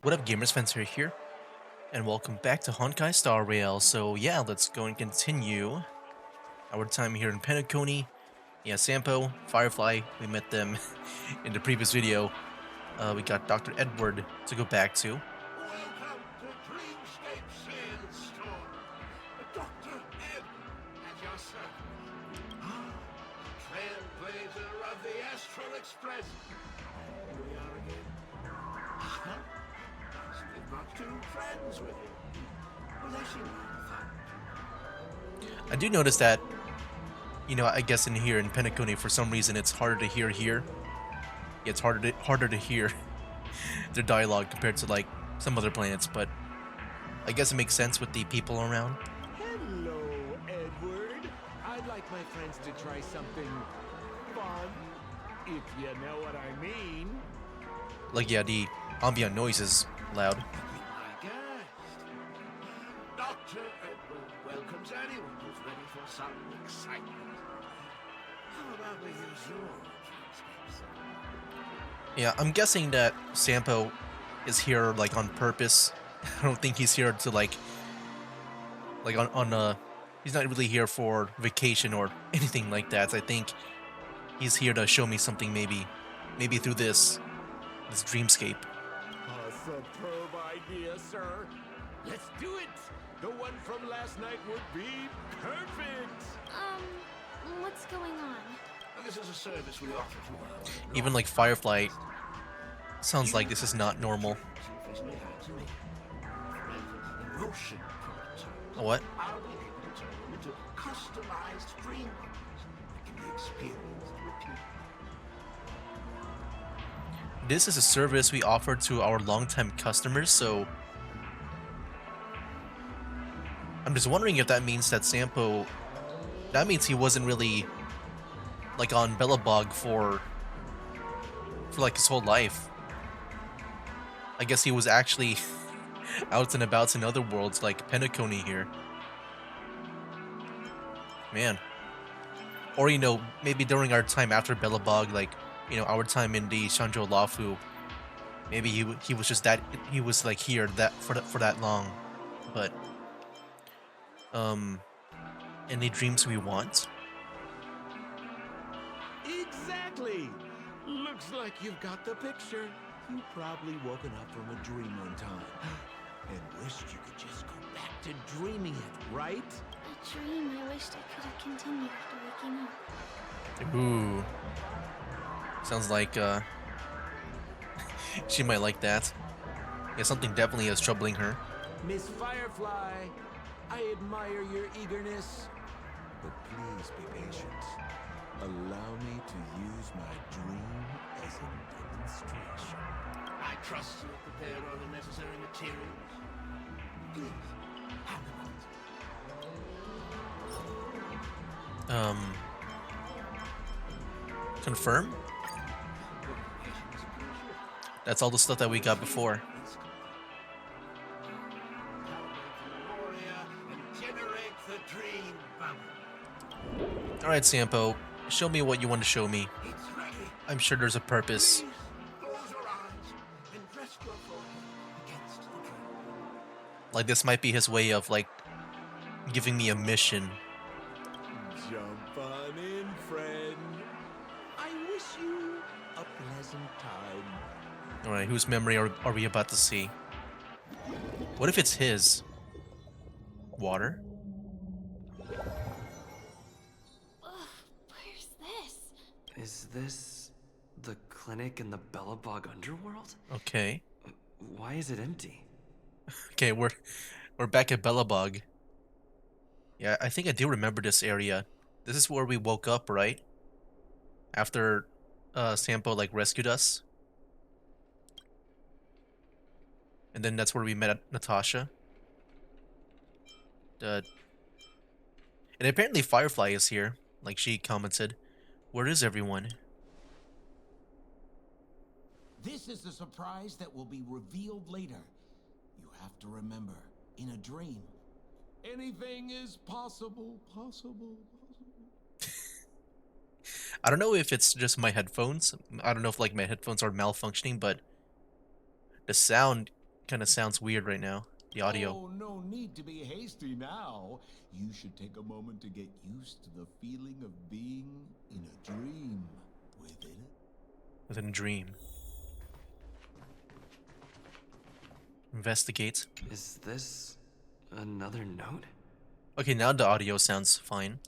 What up, gamers? Spencer here, and welcome back to Honkai Star Rail. So yeah, let's go and continue our time here in Penacony. Yeah, Sampo, Firefly, we met them in the previous video. We got Dr. Edward to go back to. Welcome to Dreamscape Sales Store. Dr. Ed at your service. Trailblazer of the Astral Express. Here we are again. You've got two friends with you. Well, they seem like fun. I do notice that, I guess in here in Penacony, for some reason, it's harder to hear here. Yeah, it's harder to hear their dialogue compared to like some other planets, but I guess it makes sense with the people around. Hello, Edward. I'd like my friends to try something fun, if you know what I mean. Like, yeah, the ambient noise is loud. My guest. Dr. Edward welcomes anyone who's ready for some excitement. How about we use your Dreamscape Store? Yeah, I'm guessing that Sampo is here like on purpose. I don't think he's here to like he's not really here for vacation or anything like that. I think he's here to show me something, maybe through this dreamscape. A superb idea, sir. Let's do it. The one from last night would be perfect. What's going on? Well, this is a service we offer to our Even like Firefly sounds like this is not normal. recently had to me. The motion prototype. What? I'll be able to turn them into customized dream models that can be experienced repeatedly. This is a service we offer to our longtime customers, so I'm just wondering if that means that Sampo, that means he wasn't really like on Bellabog for like his whole life. I guess he was actually out and about in other worlds like Penacony here. Man. Or maybe during our time after Bellabog, like, our time in the Shanzhou Lafu, maybe he was just that he was like here that for that long. But any dreams we want? Exactly. Looks like you've got the picture. You probably woken up from a dream one time and wished you could just go back to dreaming it, right? A dream I wished I could have continued after waking up. Ooh. Sounds like she might like that. Yeah, something definitely is troubling her. Miss Firefly, I admire your eagerness, but please be patient. Allow me to use my dream as a demonstration. I trust you have prepared all the necessary materials. Please, hand them out. Confirm? That's all the stuff that we got before. Alright, Sampo, show me what you want to show me. I'm sure there's a purpose. Like, this might be his way of, like, giving me a mission. Jump on in, friend. I wish you a pleasant time. Alright, whose memory are we about to see? What if it's his? Water? Where's this? Is this the clinic in the Bellabog underworld? Okay. Why is it empty? Okay, we're back at Bellabog. Yeah, I think I do remember this area. This is where we woke up, right? After Sampo like rescued us. And then that's where we met Natasha. And apparently Firefly is here, like she commented. Where is everyone? This is the surprise that will be revealed later. You have to remember, in a dream, anything is possible. I don't know if it's just my headphones. I don't know if like my headphones are malfunctioning, but the sound kind of sounds weird right now. The audio. Oh, no need to be hasty now. You should take a moment to get used to the feeling of being in a dream within it. Within a dream. Investigate. Is this another note? Okay, now the audio sounds fine.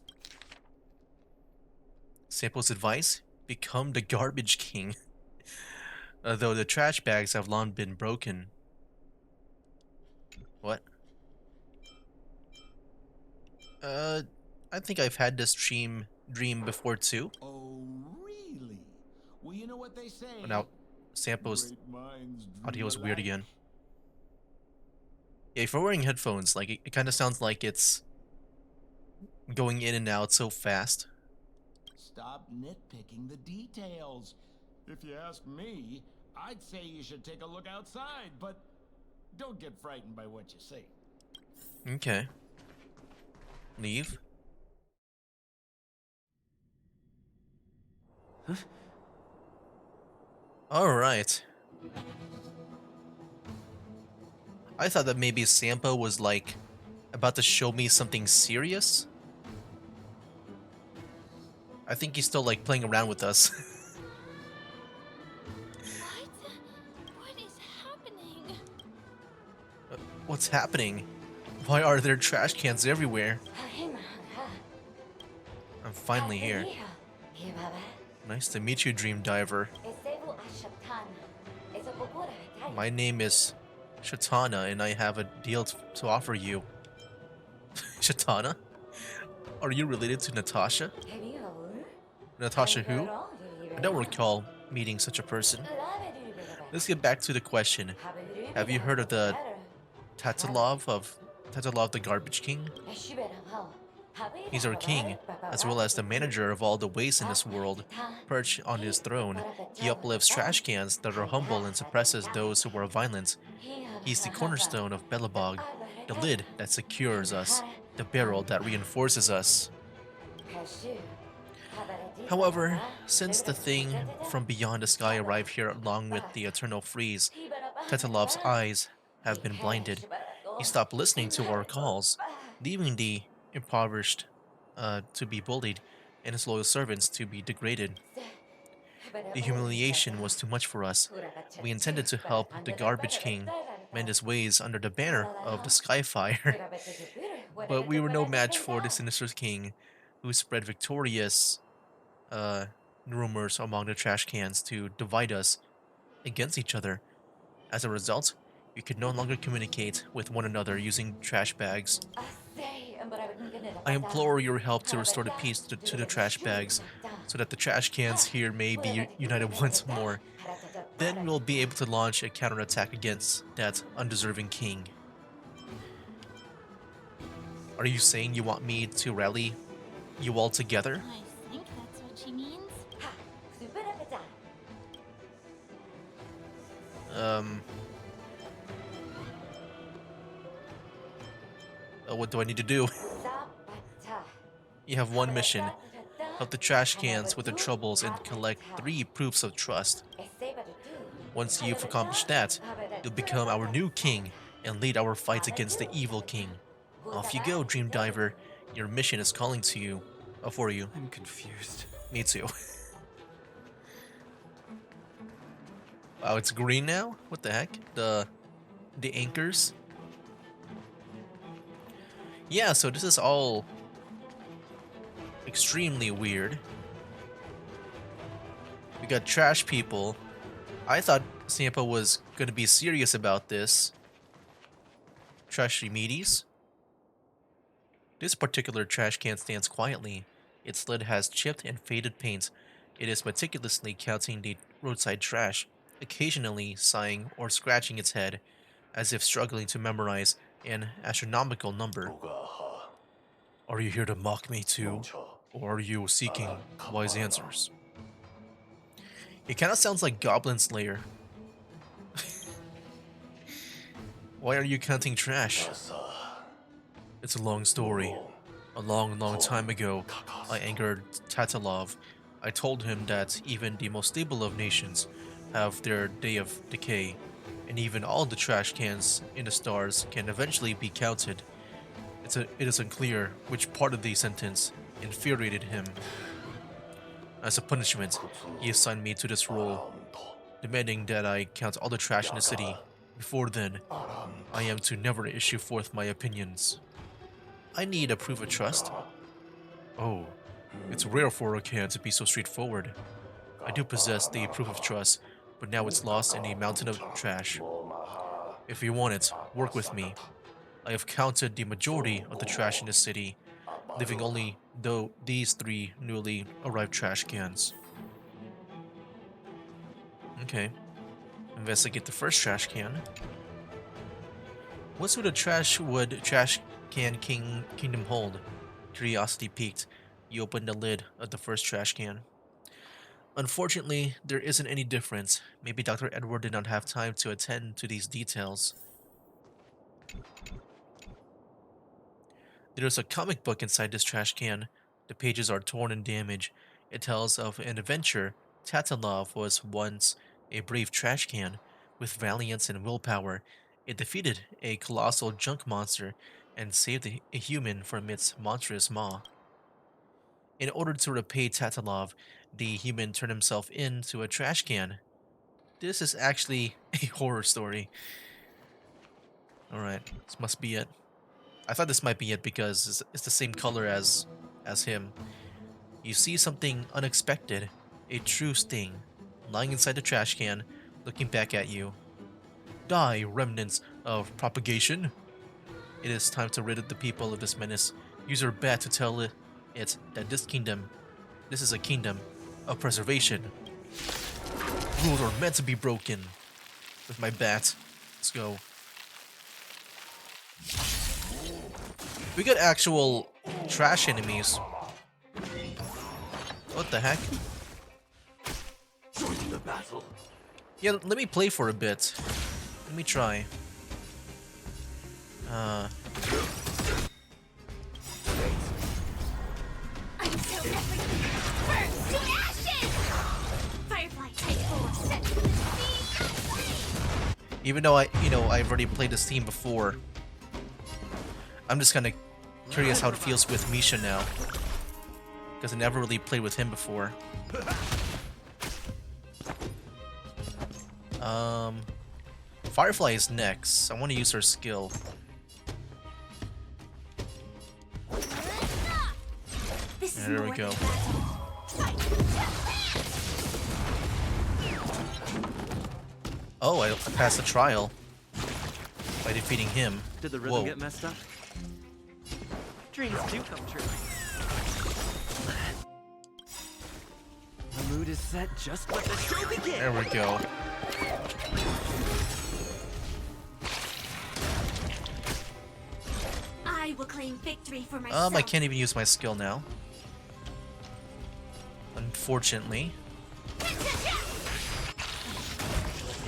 Sample's advice: become the garbage king. Though the trash bags have long been broken. What? I think I've had this dream before too. Oh, really? Well, you know what they say. But now, Sample's Great minds dream audio is weird alike. again. Yeah, if you're wearing headphones, like it kind of sounds like it's going in and out so fast. Stop nitpicking the details. If you ask me, I'd say you should take a look outside, but don't get frightened by what you see. Okay. Leave. Alright. I thought that maybe Sampo was like about to show me something serious. I think he's still like playing around with us. What? What is happening? What's happening? Why are there trash cans everywhere? I'm finally here. Nice to meet you, Dream Diver. My name is Shatana, and I have a deal to offer you. Shatana? Are you related to Natasha? Natasha who? I don't recall meeting such a person. Let's get back to the question. Have you heard of the Tatalov the Garbage King? He's our king, as well as the manager of all the waste in this world. Perched on his throne, he uplifts trash cans that are humble and suppresses those who are violent. He's the cornerstone of Belobog, the lid that secures us, the barrel that reinforces us. However, since the thing from beyond the sky arrived here along with the eternal freeze, Tetalov's eyes have been blinded. He stopped listening to our calls, leaving the impoverished to be bullied and his loyal servants to be degraded. The humiliation was too much for us. We intended to help the Garbage King mend his ways under the banner of the Skyfire, but we were no match for the sinister king, who spread victorious rumors among the trash cans to divide us against each other. As a result, we could no longer communicate with one another using trash bags. I implore your help to restore the peace to the trash bags, so that the trash cans here may be united once more. Then we'll be able to launch a counterattack against that undeserving king. Are you saying you want me to rally you all together? I think that's what she means. What do I need to do? You have one mission. Help the trash cans with their troubles and collect 3 proofs of trust. Once you've accomplished that, you'll become our new king and lead our fights against the evil king. Off you go, Dream Diver. Your mission is calling to you. For you. I'm confused. Me too. Wow, it's green now? What the heck? The anchors? Yeah, so this is all extremely weird. We got trash people. I thought Sampa was gonna be serious about this. Trashy meaties. This particular trash can stands quietly. Its lid has chipped and faded paint. It is meticulously counting the roadside trash, occasionally sighing or scratching its head, as if struggling to memorize an astronomical number. Are you here to mock me too? Or are you seeking wise answers? It kind of sounds like Goblin Slayer. Why are you counting trash? It's a long story. A long, long time ago, I angered Tatalov. I told him that even the most stable of nations have their day of decay. and even all the trash cans in the stars can eventually be counted. It is unclear which part of the sentence infuriated him. As a punishment, he assigned me to this role, demanding that I count all the trash in the city. Before then, I am to never issue forth my opinions. I need a proof of trust. Oh, it's rare for a can to be so straightforward. I do possess the proof of trust, but now it's lost in a mountain of trash. If you want it, work with me. I have counted the majority of the trash in the city, leaving only these 3 newly arrived trash cans. Okay. Investigate the first trash can. What's with the trash can kingdom hold? Curiosity piqued. You open the lid of the first trash can. Unfortunately, there isn't any difference. Maybe Dr. Edward did not have time to attend to these details. There's a comic book inside this trash can. The pages are torn and damaged. It tells of an adventure. Tatalov was once a brave trash can. With valiance and willpower, it defeated a colossal junk monster and saved a human from its monstrous maw. In order to repay Tatalov, the human turned himself into a trash can. This is actually a horror story. Alright, this must be it. I thought this might be it because it's the same color as him. You see something unexpected, a true sting, lying inside the trash can, looking back at you. Die, remnants of propagation! It is time to rid the people of this menace. Use your bat to tell it that this is a kingdom of preservation. Rules are meant to be broken. With my bat, let's go. We got actual trash enemies. What the heck? Join the battle. Yeah, let me play for a bit. Let me try. I'm so everything burns to ashes! Firefly type 4 set to the speed. Even though I've already played this team before, I'm just kind of curious how it feels with Misha now, because I never really played with him before. Firefly is next. I want to use her skill. This is There we more go. than battle. Oh, I passed the trial by defeating him. Did the rhythm Whoa. get messed up? Dreams do come true. The mood is set, just let the show begin. There we go. I will claim victory for myself. I can't even use my skill now. Unfortunately.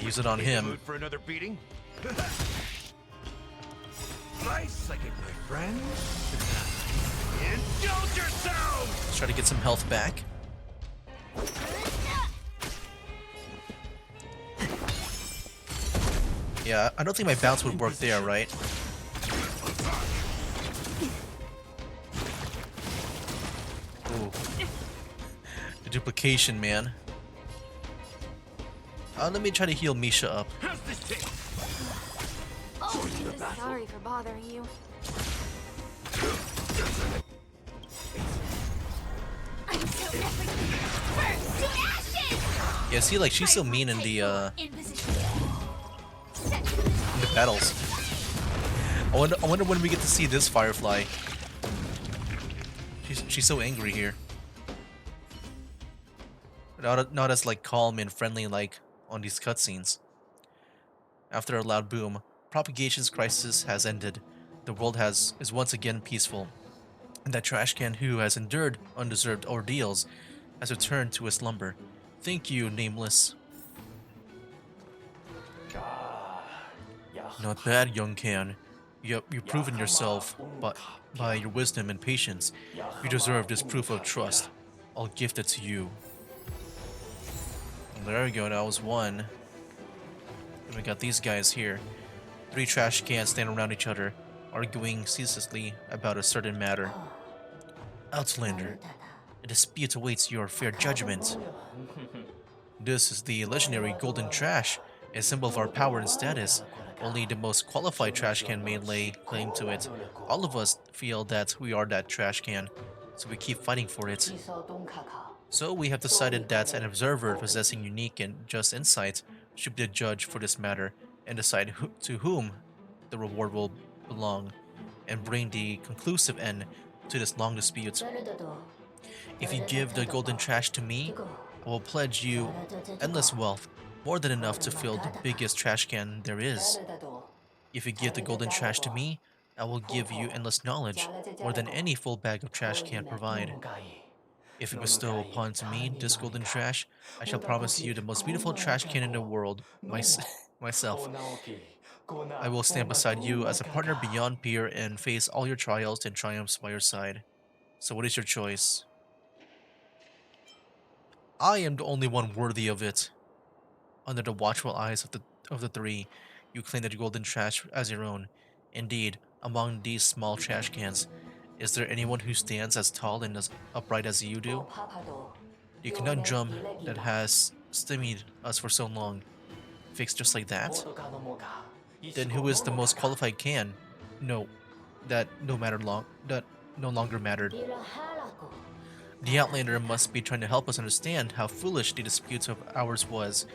Use it on him. Mood for another beating? Nice second, my friend. Indulge yourself! Let's try to get some health back. Yeah, I don't think my bounce would work there, right? Ooh. The duplication, man. Let me try to heal Misha up. How's this taste? Oh, sorry for bothering you. I'm so everything burns to ashes! Yeah, see, like, she's so mean in the In position. Set to the in the battles. I wonder when we get to see this Firefly. She's so angry here. Not as like calm and friendly like on these cutscenes. After a loud boom, propagation's crisis has ended. The world is once again peaceful. And that trash can who has endured undeserved ordeals has returned to his slumber. Thank you, Nameless. Not bad, young can. You've proven yourself, but by your wisdom and patience, you deserve this proof of trust. I'll gift it to you. There we go, that was one. And we got these guys here. 3 trash cans stand around each other, arguing ceaselessly about a certain matter. Outlander, a dispute awaits your fair judgment. This is the legendary golden trash, a symbol of our power and status. Only the most qualified trash can may lay claim to it. All of us feel that we are that trash can, so we keep fighting for it. So we have decided that an observer possessing unique and just insight should be the judge for this matter and decide to whom the reward will belong and bring the conclusive end to this long dispute. If you give the golden trash to me, I will pledge you endless wealth, more than enough to fill the biggest trash can there is. If you give the golden trash to me, I will give you endless knowledge, more than any full bag of trash can provide. If you bestow upon to me this golden trash, I shall promise you the most beautiful trash can in the world, myself. I will stand beside you as a partner beyond peer and face all your trials and triumphs by your side. So what is your choice? I am the only one worthy of it. Under the watchful eyes of the 3, you claim the golden trash as your own. Indeed, among these small trash cans, is there anyone who stands as tall and as upright as you do? The conundrum that has stymied us for so long, fixed just like that? Then who is the most qualified can? No, that no longer mattered. The Outlander must be trying to help us understand how foolish the dispute of ours was.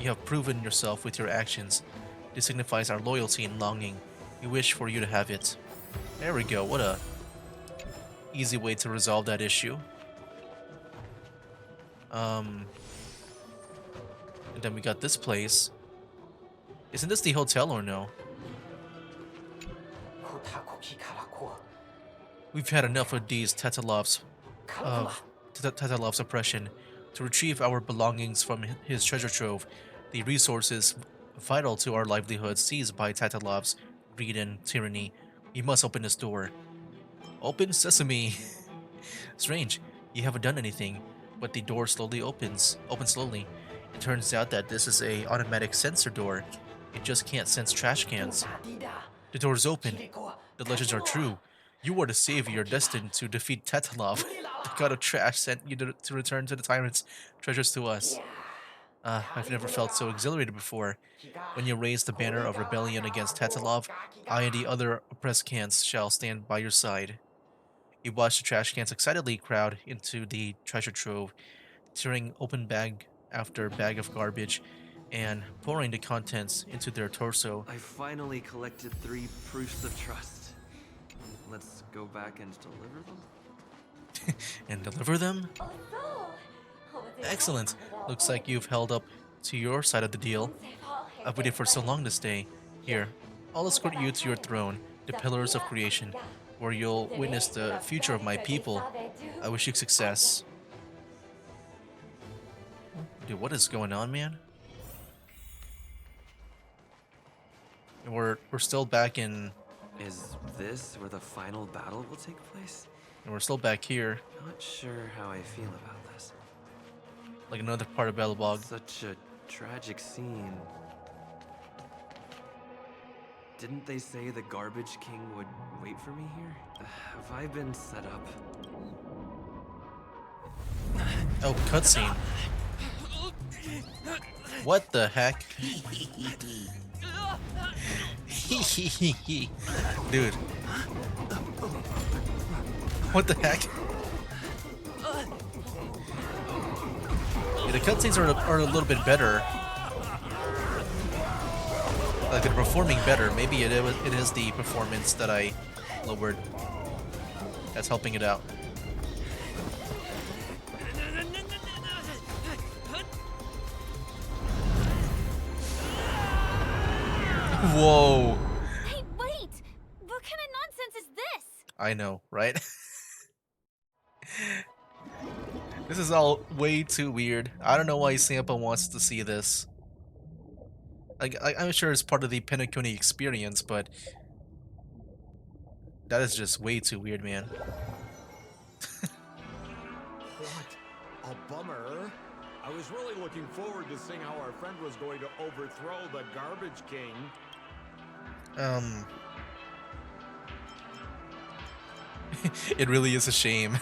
You have proven yourself with your actions. This signifies our loyalty and longing. We wish for you to have it. There we go, what a easy way to resolve that issue. And then we got this place. Isn't this the hotel or no? We've had enough of these Tatalov's oppression. To retrieve our belongings from his treasure trove, the resources vital to our livelihood seized by Tatalov's greed and tyranny, we must open this door. Open sesame! Strange, you haven't done anything, but the door slowly opens slowly. It turns out that this is a automatic sensor door. It just can't sense trash cans. The door is open. The legends are true. You are the savior destined to defeat Tatalov. The god of trash sent you to return to the tyrant's treasures to us. I've never felt so exhilarated before. When you raise the banner of rebellion against Tatalov, I and the other oppressed cans shall stand by your side. You watch the trash cans excitedly crowd into the treasure trove, tearing open bag after bag of garbage and pouring the contents into their torso. I finally collected 3 proofs of trust. Let's go back and deliver them? And deliver them? Excellent. Looks like you've held up to your side of the deal. I've waited for so long this day. Here, I'll escort you to your throne, the pillars of creation, where you'll witness the future of my people. I wish you success. Dude, what is going on, man? We're still back in... Is this where the final battle will take place? And we're still back here. Not sure how I feel about this. Like another part of Belobog. Such a tragic scene. Didn't they say the Garbage King would wait for me here? Have I been set up? Oh, cutscene. What the heck? Dude. What the heck? Yeah, the cutscenes are a little bit better. Like they're performing better. Maybe it is the performance that I lowered that's helping it out. Whoa. Hey, wait! What kind of nonsense is this? I know, right? This is all way too weird. I don't know why Sampa wants to see this. Like, I'm sure it's part of the Penacony experience, but that is just way too weird, man. What a bummer. I was really looking forward to seeing how our friend was going to overthrow the Garbage King. It really is a shame.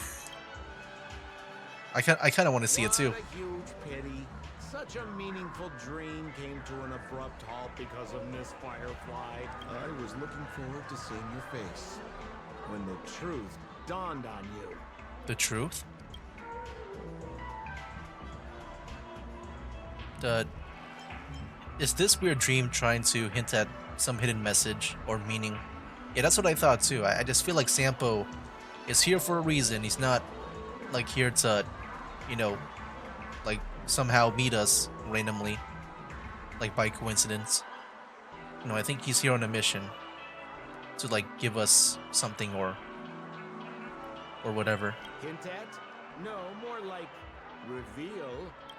I kind of want to see it too. What a huge pity. Such a meaningful dream came to an abrupt halt because of Miss Firefly. I was looking forward to seeing your face when the truth dawned on you. The truth? Is this weird dream trying to hint at some hidden message or meaning? Yeah, that's what I thought too. I just feel like Sampo is here for a reason. He's not like here to, you know, like somehow meet us randomly, like by coincidence. No, I think he's here on a mission to like give us something or whatever. Hint at? No, more like reveal.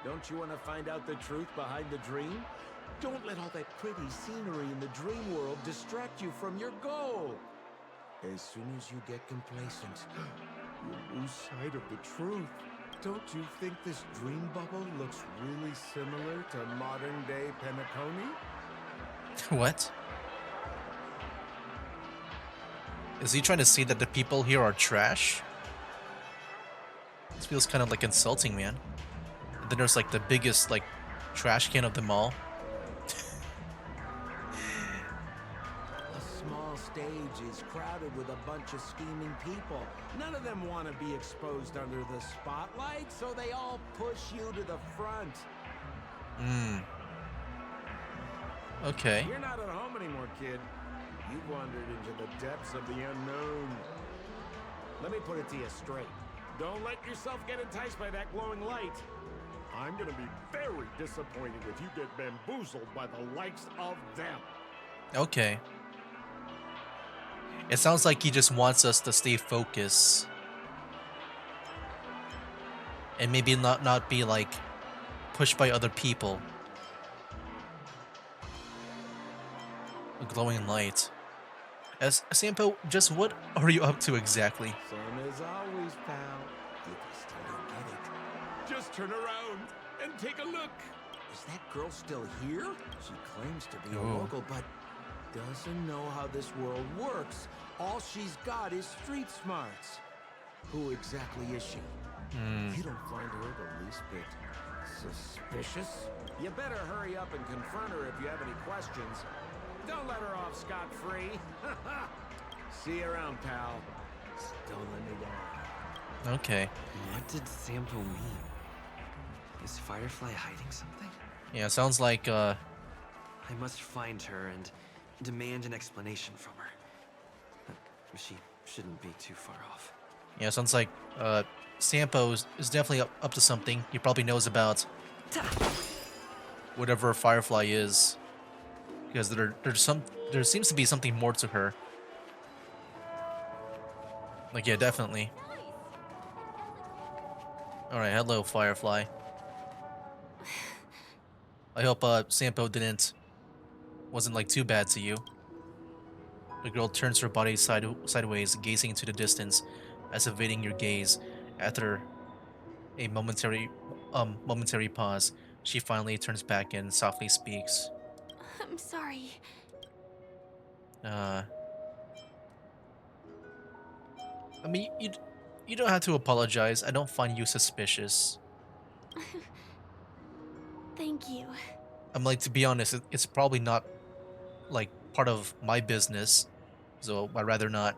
Don't you want to find out the truth behind the dream? Don't let all that pretty scenery in the dream world distract you from your goal. As soon as you get complacent, you'll lose sight of the truth. Don't you think this dream bubble looks really similar to modern-day Penacony? What? Is he trying to say that the people here are trash? This feels kind of like insulting, man. And then there's like the biggest like trash can of them all. A small stage is crowded with a bunch of scheming people. None of them want to be exposed under the spotlight, so they all push you to the front. Okay. You're not at home anymore, kid. You've wandered into the depths of the unknown. Let me put it to you straight. Don't let yourself get enticed by that glowing light. I'm gonna be very disappointed if you get bamboozled by the likes of them. Okay. It sounds like he just wants us to stay focused. And maybe not be like pushed by other people. A glowing light. As Sampo, just what are you up to exactly? Same as always, pal. You still don't get it. Just turn around and take a look. Is that girl still here? She claims to be a Oh. local, but doesn't know how this world works. All she's got is street smarts. Who exactly is she? You don't find her the least bit suspicious? You better hurry up and confront her if you have any questions. Don't let her off scot-free. See you around, pal. Don't let me down. Okay. What did Sampo mean? Is Firefly hiding something? Yeah, sounds like I must find her and demand an explanation from her. She shouldn't be too far off. yeah, sounds like Sampo is definitely up to something. He probably knows about whatever Firefly is. Because there seems to be something more to her. Like, yeah, definitely. Alright, hello, Firefly. I hope Sampo wasn't like too bad to you. The girl turns her body sideways, gazing into the distance, as evading your gaze. After a momentary pause, she finally turns back and softly speaks. I'm sorry. I mean, you don't have to apologize. I don't find you suspicious. Thank you. I'm like, to be honest, it's probably not like part of my business, so I'd rather not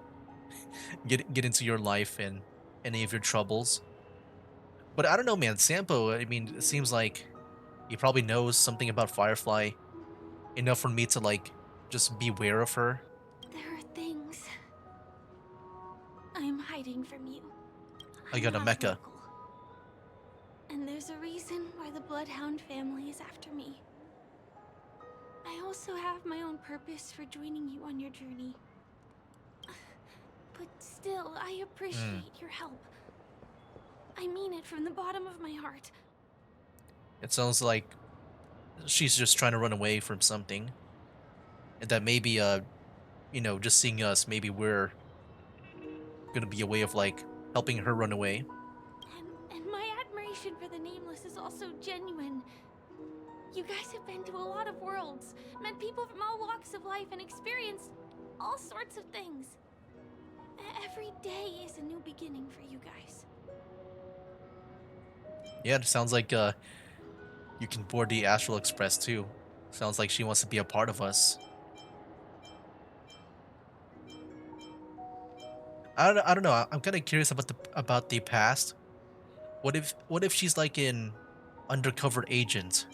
get into your life and any of your troubles. But I don't know, man. Sampo, I mean, it seems like he probably knows something about Firefly enough for me to like just be aware of her. There are things I'm hiding from you. I got a I'm not mecha. local. And there's a reason why the Bloodhound family is after me. I also have my own purpose for joining you on your journey. But still, I appreciate your help. I mean it from the bottom of my heart. It sounds like she's just trying to run away from something. And that maybe, you know, just seeing us, maybe we're gonna be a way of, like, helping her run away. And my admiration for the Nameless is also so genuine. You guys have been to a lot of worlds, met people from all walks of life, and experienced all sorts of things. Every day is a new beginning for you guys. Yeah, it sounds like you can board the Astral Express too. Sounds like she wants to be a part of us. I don't know. I'm kind of curious about the past. What if she's like an undercover agent?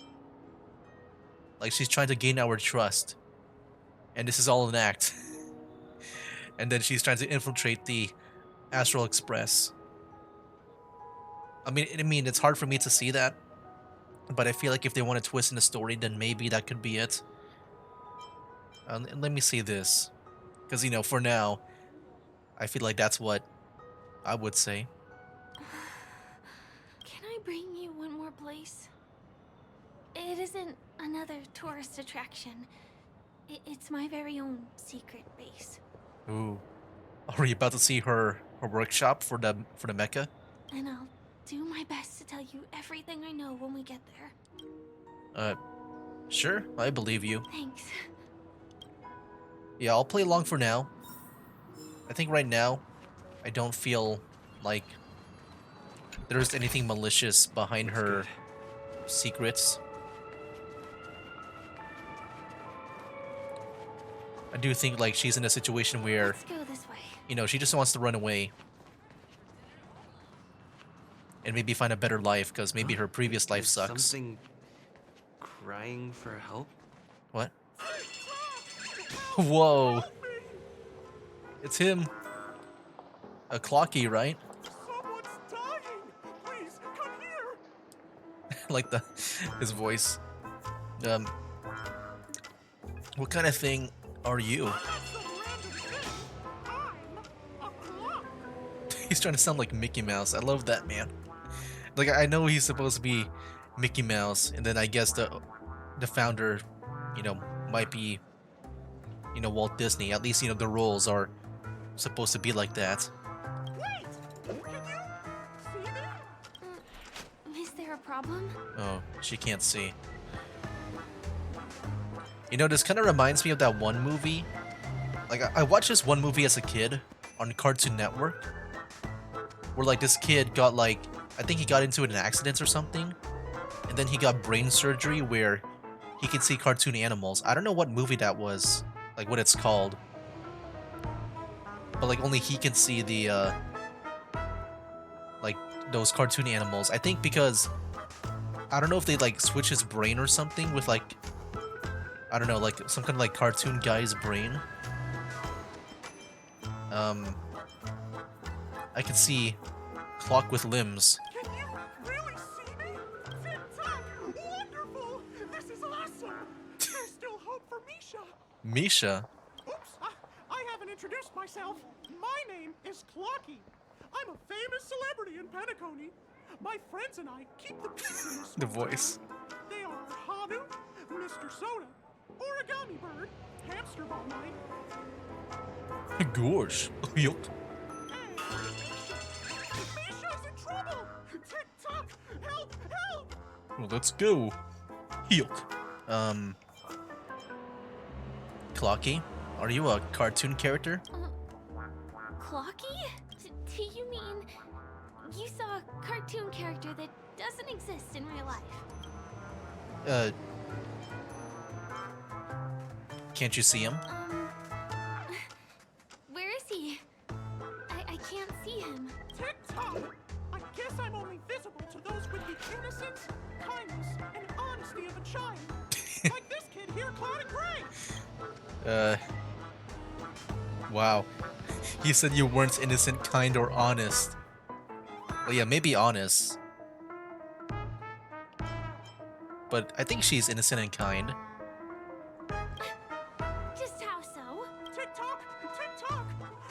Like she's trying to gain our trust, and this is all an act. And then she's trying to infiltrate the Astral Express. I mean, it's hard for me to see that, but I feel like if they want to twist in the story, then maybe that could be it. Let me see this, because for now, I feel like that's what I would say. Can I bring you one more place? It isn't another tourist attraction. It's my very own secret base. Ooh, are we about to see her workshop for the mecha? And I'll do my best to tell you everything I know when we get there. Sure, I believe you. Thanks. Yeah, I'll play along for now. I think right now, I don't feel like there's anything malicious behind her secrets. I do think like she's in a situation where, Let's go this way. she just wants to run away and maybe find a better life, because maybe her previous life Is sucks. Something crying for help? What? Whoa! It's him. A Clocky, right? Someone's dying! Please, come here! Like his voice. What kind of thing are you? I'm some random thing. I'm a clock. He's trying to sound like Mickey Mouse. I love that, man. Like, I know he's supposed to be Mickey Mouse, and then I guess the founder, might be, Walt Disney. At least, the roles are supposed to be like that. Wait! Can you see me? Is there a problem? Oh, she can't see. This kind of reminds me of that one movie. Like, I watched this one movie as a kid on Cartoon Network, where, like, this kid got, like, I think he got into an accident or something, and then he got brain surgery where he can see cartoon animals. I don't know what movie that was, like, what it's called. But, like, only he can see the, like, those cartoon animals. I think because, I don't know if they, like, switch his brain or something with, like, I don't know, like, some kind of, like, cartoon guy's brain. I can see Clock with limbs. Can you really see me? Tick-tock! Wonderful! This is awesome! There's still hope for Misha! Misha? Oops! I haven't introduced myself. My name is Clocky. I'm a famous celebrity in Penacony. My friends and I keep the peace in this The small voice. town. They are Hanu, Mr. Soda, Origami Bird, Hamster Ball Night, Gosh. Yuck. and Misha. Misha's in trouble! Tick-tock! Help! Help! Well, let's go. Yuck. Clocky, are you a cartoon character? Clocky? Do you mean you saw a cartoon character that doesn't exist in real life? Can't you see him? Where is he? I can't see him. Tick-tock! I guess I'm only visible to those with the innocence, kindness, and honesty of a child. Like this kid here, Cloud and Gray. Wow. He said you weren't innocent, kind, or honest. Well, yeah, maybe honest. But I think she's innocent and kind. Just how so? Tick-tock! Tick-tock!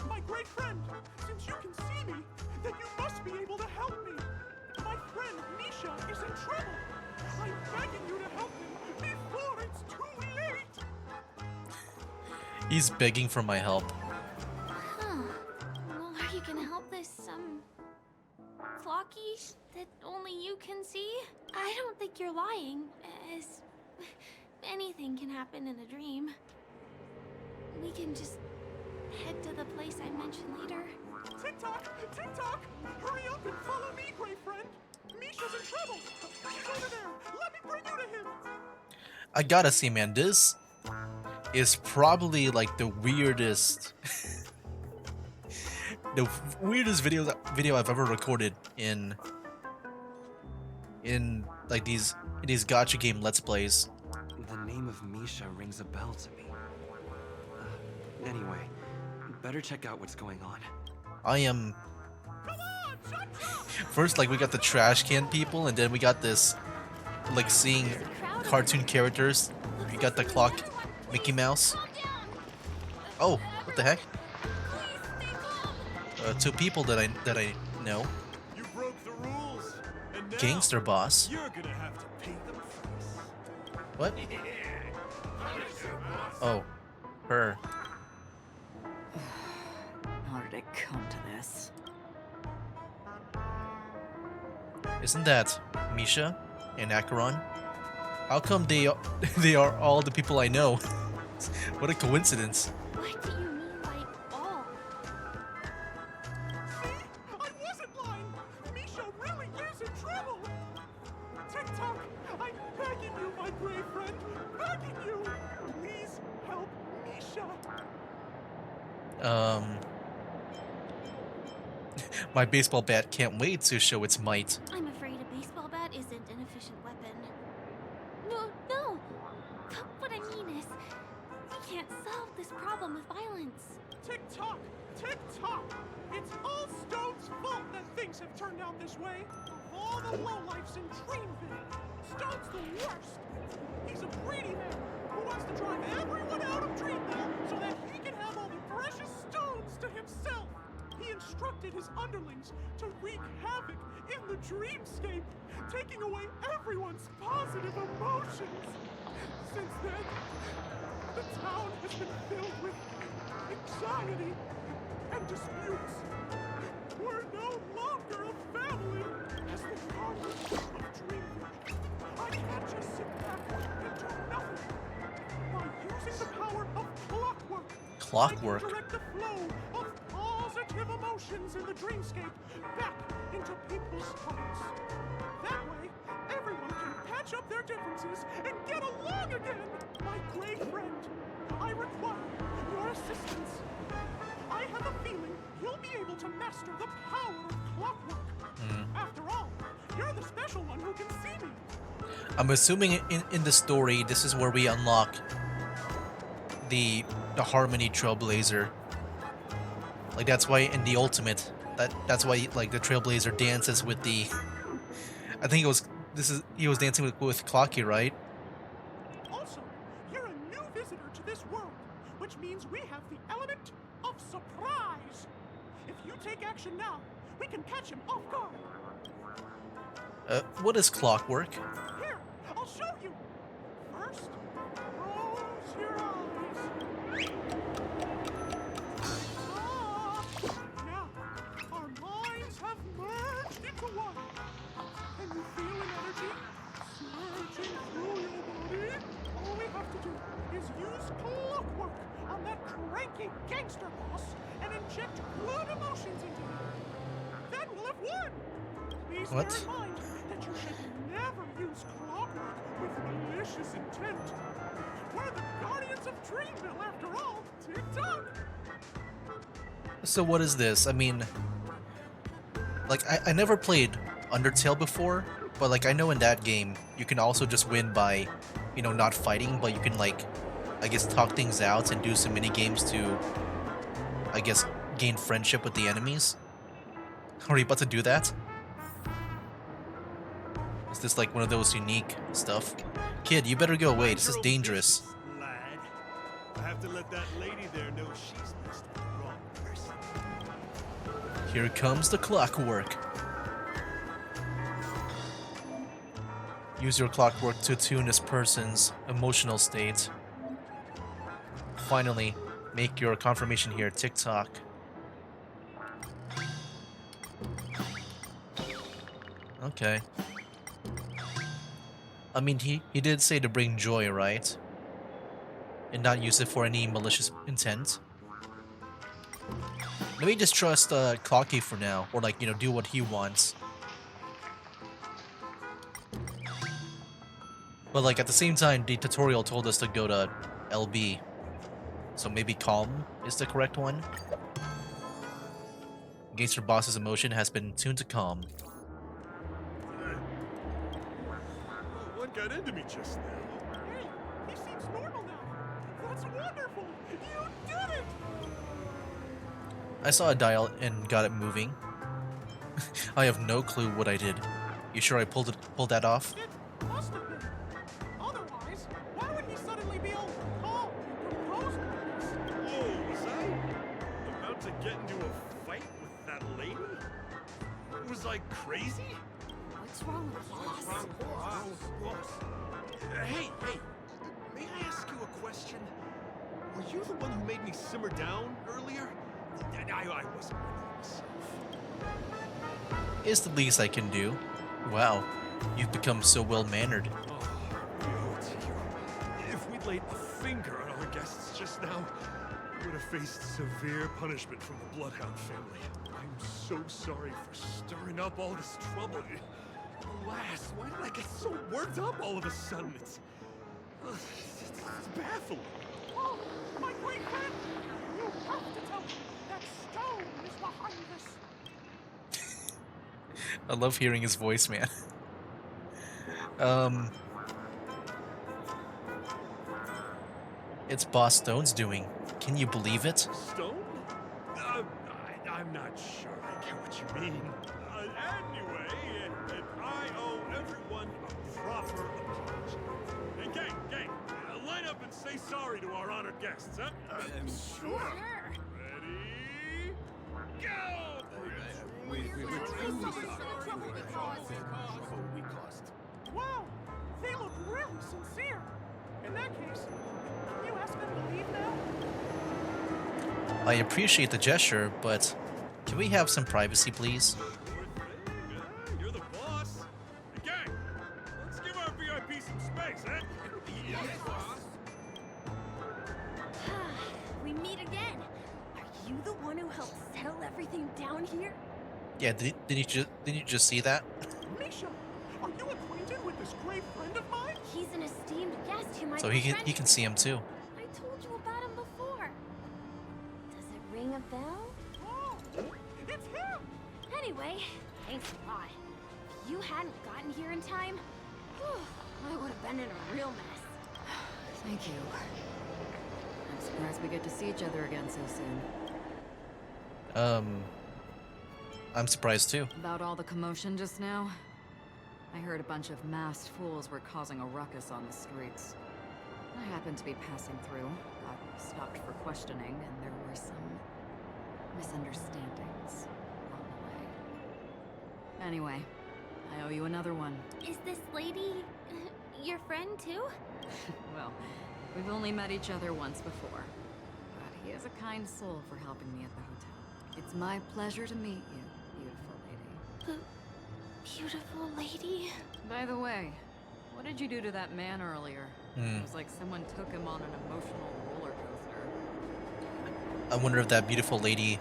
My great friend, since you can see me, then you must be able to help me. My friend Misha is in trouble. I'm begging you to help him before it's too late. He's begging for my help. Huh. Well, are you gonna help this, Clocky that only you can see? I don't like you're lying, as anything can happen in a dream. We can just head to the place I mentioned later. TikTok! TikTok! Hurry up and follow me, great friend! Misha's in trouble! He's over there! Let me bring you to him! I gotta say, man, this is probably like the weirdest, video I've ever recorded in like these gacha game Let's Plays. The name of Misha rings a bell to me. Anyway, better check out what's going on. I am. First, like, we got the trash can people, and then we got this, like, seeing cartoon characters. We got the clock, Mickey Mouse. Oh, what the heck? Two people that I know. You broke the rules, and now Gangster boss. you're gonna have to pay the price. What? Oh, her. How did it come to this? Isn't that Misha and Acheron? How come they are all the people I know? What a coincidence. What do you mean by all? See? I wasn't lying! Misha really is in trouble! TikTok, I'm begging you, my brave friend! Begging you! Please help Misha! My baseball bat can't wait to show its might. I'm afraid a baseball bat isn't an efficient weapon. No! What I mean is, we can't solve this problem with violence. TikTok! TikTok! It's all Stone's fault that things have turned out this way! Of all the lowlifes in Dreamville, Stone's the worst! He's a greedy man who wants to drive everyone out of Dreamville so that he can have all the precious stones to himself! He instructed his underlings to wreak havoc in the dreamscape, taking away everyone's positive emotions. Since then, the town has been filled with anxiety and disputes. We're no longer a family as the guardians of Dreamville. I can't just sit back and do nothing. By using the power of clockwork, Clockwork? I can direct the flow of positive emotions in the dreamscape back into people's hearts. That way, everyone can patch up their differences and get along again. My great friend, I require your assistance. I have a feeling you'll be able to master the power of clockwork. After all, you're the special one who can see me. I'm assuming in the story, this is where we unlock the Harmony Trailblazer. Like, that's why in the Ultimate, that's why, like, the Trailblazer dances with the. I think he was dancing with Clocky, right? Also, you're a new visitor to this world, which means we have the element of surprise. If you take action now, we can catch him off guard. What is Clockwork? Here, I'll show you. First, close your eyes. Now, our minds have merged into one. Can you feel an energy surging through your body? All we have to do is use clockwork on that cranky gangster boss and inject good emotions into him. Then we'll have won. Please What? bear in mind that you should never use clockwork with malicious intent. We're the guardians of Dreamville, after all. Tick-tock! So what is this? I mean, like, I never played Undertale before, but, like, I know in that game you can also just win by, you know, not fighting, but you can, like, I guess talk things out and do some mini games to, I guess, gain friendship with the enemies. Are you about to do that? Is this like one of those unique stuff? Kid, you better go away. This is dangerous. Lad. I have to let that lady there know she's messed with the wrong person. Here comes the clockwork. Use your clockwork to tune this person's emotional state. Finally, make your confirmation here, TikTok. Okay. I mean, he did say to bring joy, right? And not use it for any malicious intent. Let me just trust Clocky for now, or like, you know, do what he wants. But like at the same time, the tutorial told us to go to LB. So maybe calm is the correct one. Gangster boss's emotion has been tuned to calm. What got into me just now? Hey, he seems normal now. That's wonderful. You did it. I saw a dial and got it moving. I have no clue what I did. You sure I pulled that off? It must have been. Otherwise, why would he suddenly be all calm and composed like this? Oh, was I about to get into a fight with that lady? Was I crazy? What's wrong with boss? Hey, may I ask you a question? Were you the one who made me simmer down earlier? I wasn't really myself. It's the least I can do. Wow, you've become so well-mannered. Oh, woe to you. If we'd laid a finger on our guests just now, we would have faced severe punishment from the Bloodhound family. I'm so sorry for stirring up all this trouble. Alas, why did I get so worked up all of a sudden? It's baffling. Oh, my great friend! You have to tell me that Stone is behind this. I love hearing his voice, man. It's Boss Stone's doing. Can you believe it? Stone? I'm not sure I get what you mean. Anyway, I owe everyone a proper apology. Hey, gang, line up and say sorry to our honored guests, huh? Sure. Ready? Go! Wow, they look really sincere. In that case, can you ask them to leave now? I appreciate the gesture, but can we have some privacy, please? You're the boss. Hey, gang, let's give our VIP some space, huh? Yes, boss. We meet again. Are you the one who helped settle everything down here? Yeah, didn't you just see that? Misha, are you acquainted with this great friend of mine? He's an esteemed guest who might So he can see him too. I told you about him before. Does it ring a bell? Oh, it's him! Anyway, thanks a lot. If you hadn't gotten here in time, I would have been in a real mess. Thank you. I'm surprised we get to see each other again so soon. I'm surprised too. About all the commotion just now? I heard a bunch of masked fools were causing a ruckus on the streets. I happened to be passing through, got stopped for questioning, and there were some misunderstandings along the way. Anyway, I owe you another one. Is this lady your friend too? Well, we've only met each other once before, but he is a kind soul for helping me at the hotel. It's my pleasure to meet you, beautiful lady. Beautiful lady. By the way, what did you do to that man earlier? It was like someone took him on an emotional roller coaster. I wonder if that beautiful lady,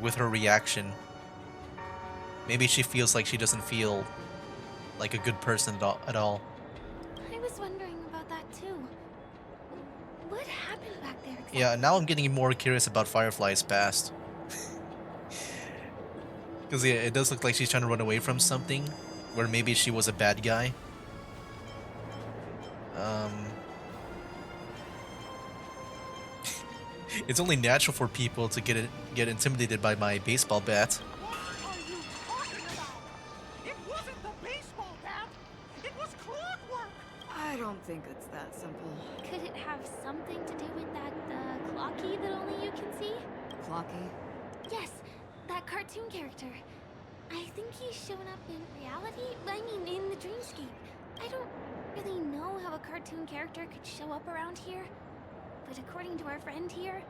with her reaction, maybe she feels like she doesn't feel like a good person at all. I was wondering about that too. What happened back there exactly? Yeah, now I'm getting more curious about Firefly's past. Because yeah, it does look like she's trying to run away from something, where maybe she was a bad guy. It's only natural for people to get intimidated by my baseball bat. What are you talking about? It wasn't the baseball bat. It was clockwork. I don't think it's that simple. Could it have something to do with that clocky that only you can see? Clocky? Yes, that cartoon character. I think he's shown up in reality. I mean, in the dreamscape. I don't really know how a cartoon character could show up around here. But according to our friend here,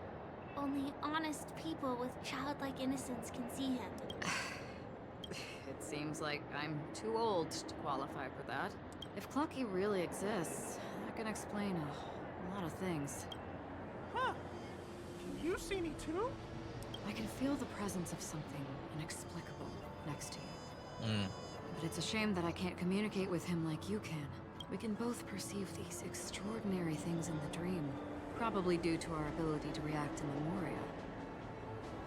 only honest people with childlike innocence can see him. It seems like I'm too old to qualify for that. If Clucky really exists, that can explain a lot of things. Huh. Can you see me too? I can feel the presence of something inexplicable next to you. But it's a shame that I can't communicate with him like you can. We can both perceive these extraordinary things in the dream, probably due to our ability to react to memoria.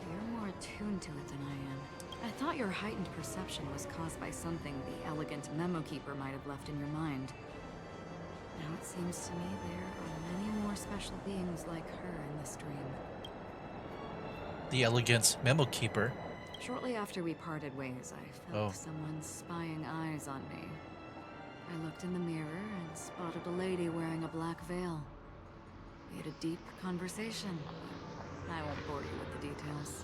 You're more attuned to it than I am. I thought your heightened perception was caused by something the elegant memo keeper might have left in your mind. Now it seems to me there are many more special beings like her in this dream. The elegant memo keeper. Shortly after we parted ways, I felt someone's spying eyes on me. I looked in the mirror and spotted a lady wearing a black veil. We had a deep conversation. I won't bore you with the details.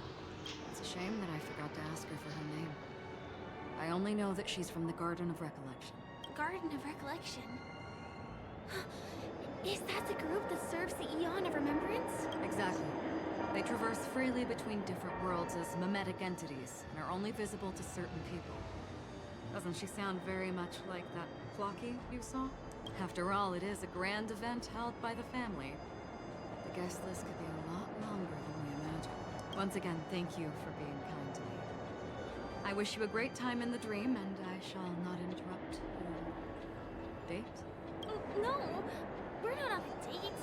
It's a shame that I forgot to ask her for her name. I only know that she's from the Garden of Recollection. Garden of Recollection? Is that the group that serves the Eon of Remembrance? Exactly. They traverse freely between different worlds as mimetic entities and are only visible to certain people. Doesn't she sound very much like that Flocky you saw? After all, it is a grand event held by the family. The guest list could be a lot longer than we imagined. Once again, thank you for being kind to me. I wish you a great time in the dream, and I shall not interrupt your date. No, we're not on a date.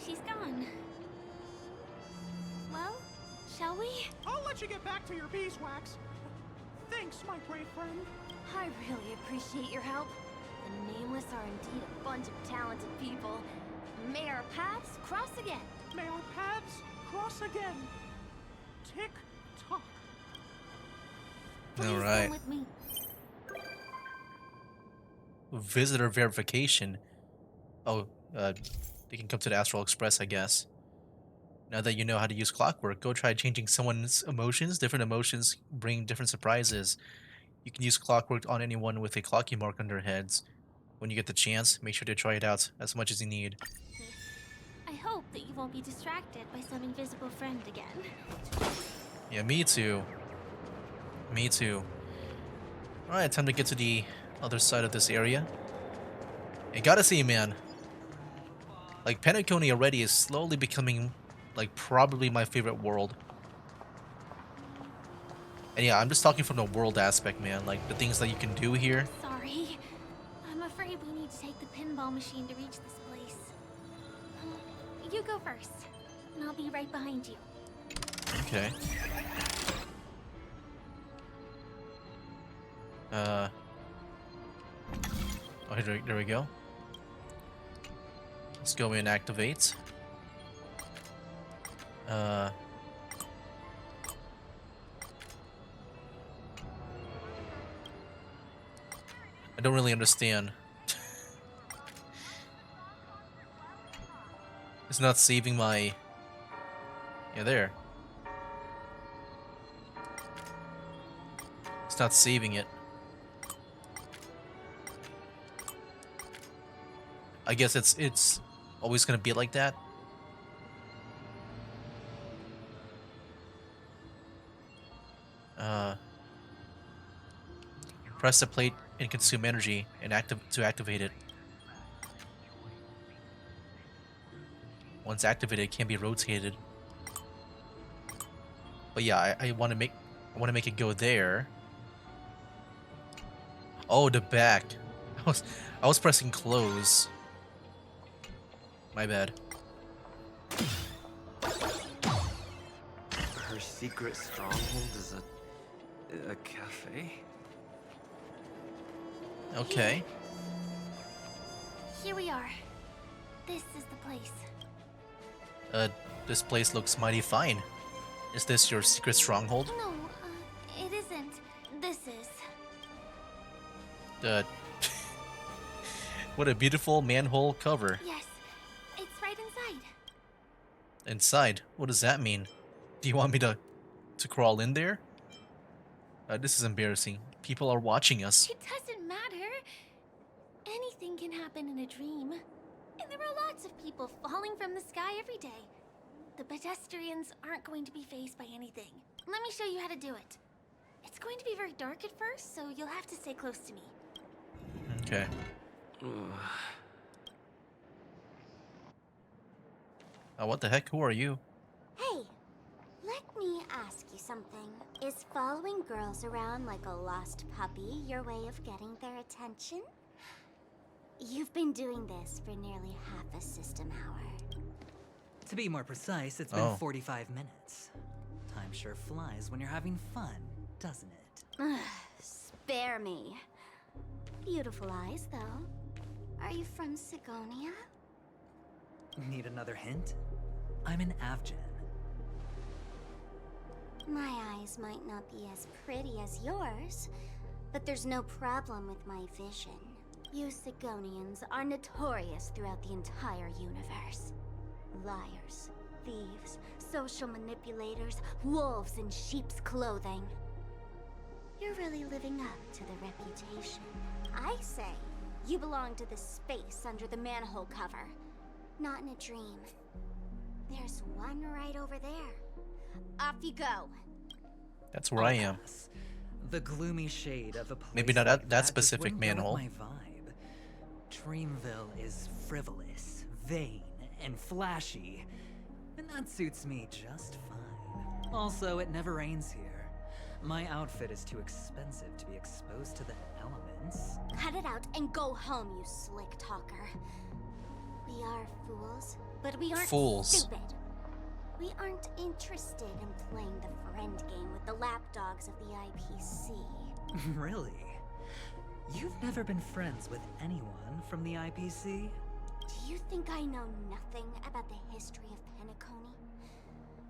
She's gone. Well, shall we? I'll let you get back to your beeswax. Thanks, my great friend. I really appreciate your help. The Nameless are indeed a bunch of talented people. May our paths cross again. May our paths cross again. Tick tock. Please All right. come with me. Visitor verification. Oh, you can come to the Astral Express, I guess. Now that you know how to use clockwork, go try changing someone's emotions. Different emotions bring different surprises. You can use clockwork on anyone with a clocky mark on their heads. When you get the chance, make sure to try it out as much as you need. I hope that you won't be distracted by some invisible friend again. Yeah, me too. Me too. Alright, time to get to the other side of this area. You gotta see, man. Like, Penacony already is slowly becoming, like, probably my favorite world. And yeah, I'm just talking from the world aspect, man. Like, the things that you can do here. Sorry. I'm afraid we need to take the pinball machine to reach this place. You go first, and I'll be right behind you. Okay. Oh, there we go. Let's go in and activate. I don't really understand. It's not saving my... Yeah, there. It's not saving it. I guess it's always gonna be like that. Press the plate and consume energy and activate it. Once activated, it can be rotated. But yeah, I want to make it go there. Oh, the back. I was pressing close. My bad. Her secret stronghold is a cafe? Okay. Here we are. This is the place. This place looks mighty fine. Is this your secret stronghold? No, it isn't. This is. What a beautiful manhole cover. Yes, it's right inside. Inside? What does that mean? Do you want me to crawl in there? This is embarrassing. People are watching us. It doesn't matter. Anything can happen in a dream. And there are lots of people falling from the sky every day. The pedestrians aren't going to be phased by anything. Let me show you how to do it. It's going to be very dark at first, so you'll have to stay close to me. Okay. What the heck? Who are you? Hey, let me ask you something. Is following girls around like a lost puppy your way of getting their attention? You've been doing this for nearly half a system hour. To be more precise, it's been 45 minutes. Time sure flies when you're having fun, doesn't it? Spare me. Beautiful eyes, though. Are you from Sigonia? Need another hint? I'm an Avgen. My eyes might not be as pretty as yours, but there's no problem with my vision. You Sigonians are notorious throughout the entire universe. Liars, thieves, social manipulators, wolves in sheep's clothing. You're really living up to the reputation. I say, you belong to the space under the manhole cover, not in a dream. There's one right over there. Off you go. That's where I am. Alas, the gloomy shade of a place Maybe not like that just specific wouldn't go with manhole. my vibe. Dreamville is frivolous, vain, and flashy, and that suits me just fine. Also, it never rains here. My outfit is too expensive to be exposed to the elements. Cut it out and go home, you slick talker. We are fools, but we aren't stupid. We aren't interested in playing the friend game with the lapdogs of the IPC. Really? You've never been friends with anyone from the IPC? Do you think I know nothing about the history of Penacony?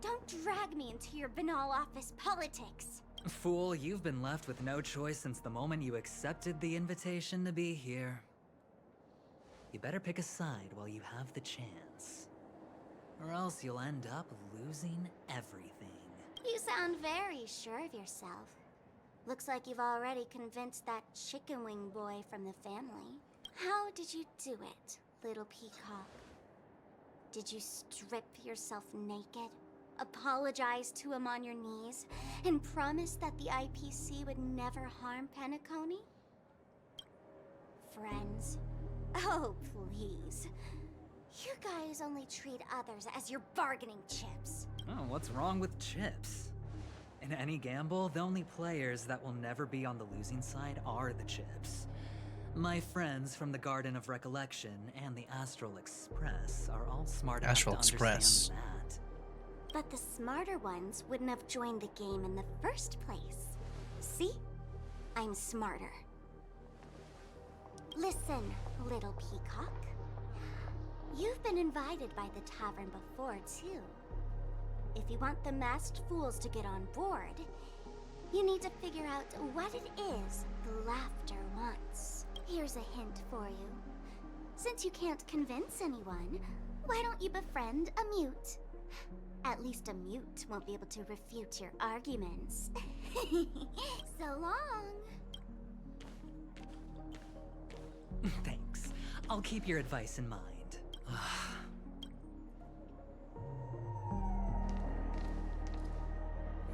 Don't drag me into your banal office politics. Fool, you've been left with no choice since the moment you accepted the invitation to be here. You better pick a side while you have the chance. Or else you'll end up losing everything. You sound very sure of yourself. Looks like you've already convinced that chicken wing boy from the family. How did you do it, little peacock? Did you strip yourself naked, apologize to him on your knees, and promise that the IPC would never harm Penacony? Friends? Oh, please. You guys only treat others as your bargaining chips. Oh, what's wrong with chips? In any gamble, the only players that will never be on the losing side are the chips. My friends from the Garden of Recollection and the Astral Express are all smart enough to understand that. But the smarter ones wouldn't have joined the game in the first place. See? I'm smarter. Listen, little peacock. You've been invited by the tavern before, too. If you want the masked fools to get on board, you need to figure out what it is the laughter wants. Here's a hint for you. Since you can't convince anyone, why don't you befriend a mute? At least a mute won't be able to refute your arguments. So long. Thanks. I'll keep your advice in mind.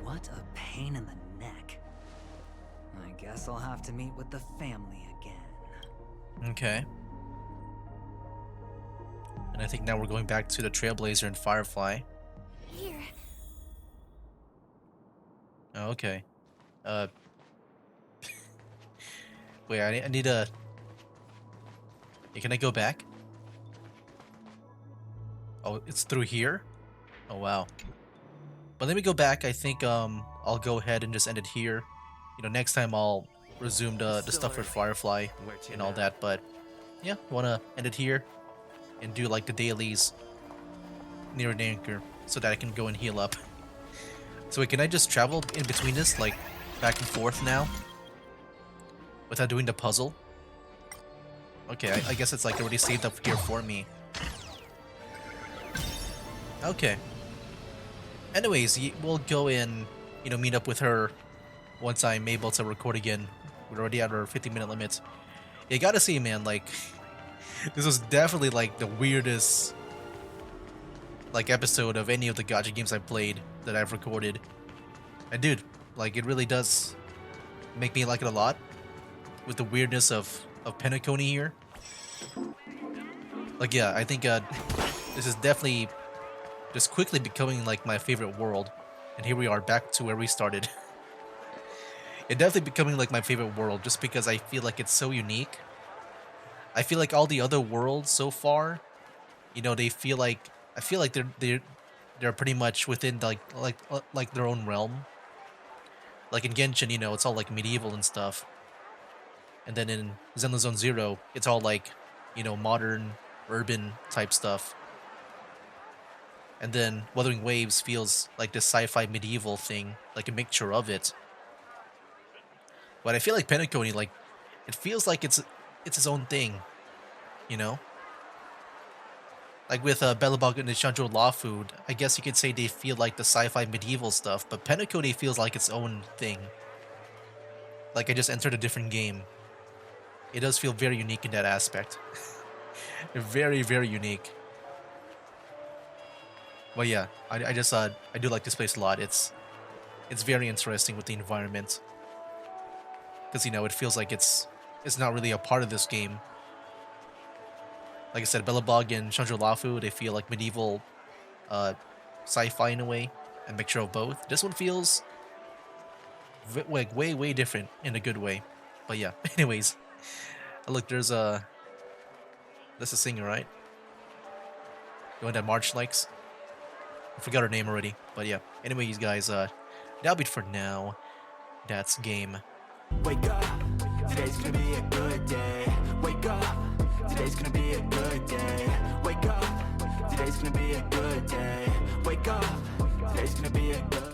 What a pain in the neck. I guess I'll have to meet with the family again. Okay. And I think now we're going back to the Trailblazer and Firefly. Here. Oh, okay. Wait, I need a... Hey, can I go back? Oh, it's through here? Oh, wow. But let me go back. I think I'll go ahead and just end it here. You know, next time I'll resume the stuff with Firefly and all that. But yeah, I want to end it here and do like the dailies near an anchor so that I can go and heal up. So wait, can I just travel in between this, like back and forth now without doing the puzzle? Okay, I guess it's like already saved up here for me. Okay. Anyways, we'll go and, you know, meet up with her once I'm able to record again. We're already at our 50-minute limit. You gotta see, man, like, this was definitely like the weirdest like episode of any of the gacha games I've played that I've recorded. And dude, like it really does make me like it a lot with the weirdness of Penacony here. Like yeah, I think this is definitely just quickly becoming like my favorite world. And here we are back to where we started. It definitely becoming like my favorite world just because I feel like it's so unique. I feel like all the other worlds so far, you know, they feel like I feel like they're pretty much within like their own realm. Like in Genshin, you know, it's all like medieval and stuff. And then in Zenless Zone Zero, it's all like, you know, modern, urban type stuff. And then Wuthering Waves feels like this sci-fi medieval thing, like a mixture of it. But I feel like Penacony, like, it feels like it's its own thing, you know? Like with Belobog and the Shanzhou Law Food, I guess you could say they feel like the sci-fi medieval stuff, but Penacony feels like its own thing. Like I just entered a different game. It does feel very unique in that aspect. Very, very unique. But yeah, I just I do like this place a lot. It's very interesting with the environment. Because, you know, it feels like it's not really a part of this game. Like I said, Belobog and Shanzhou Lafu, they feel like medieval sci-fi in a way, a mixture of both. This one feels like way, way different in a good way. But yeah, anyways. Look, that's a singer, right? The one that March likes. I forgot her name already, but yeah. Anyways, guys, that'll be it for now. That's game. Wake up, today's gonna be a good day. Wake up, today's gonna be a good day. Wake up, today's gonna be a good day. Wake up, today's gonna be a good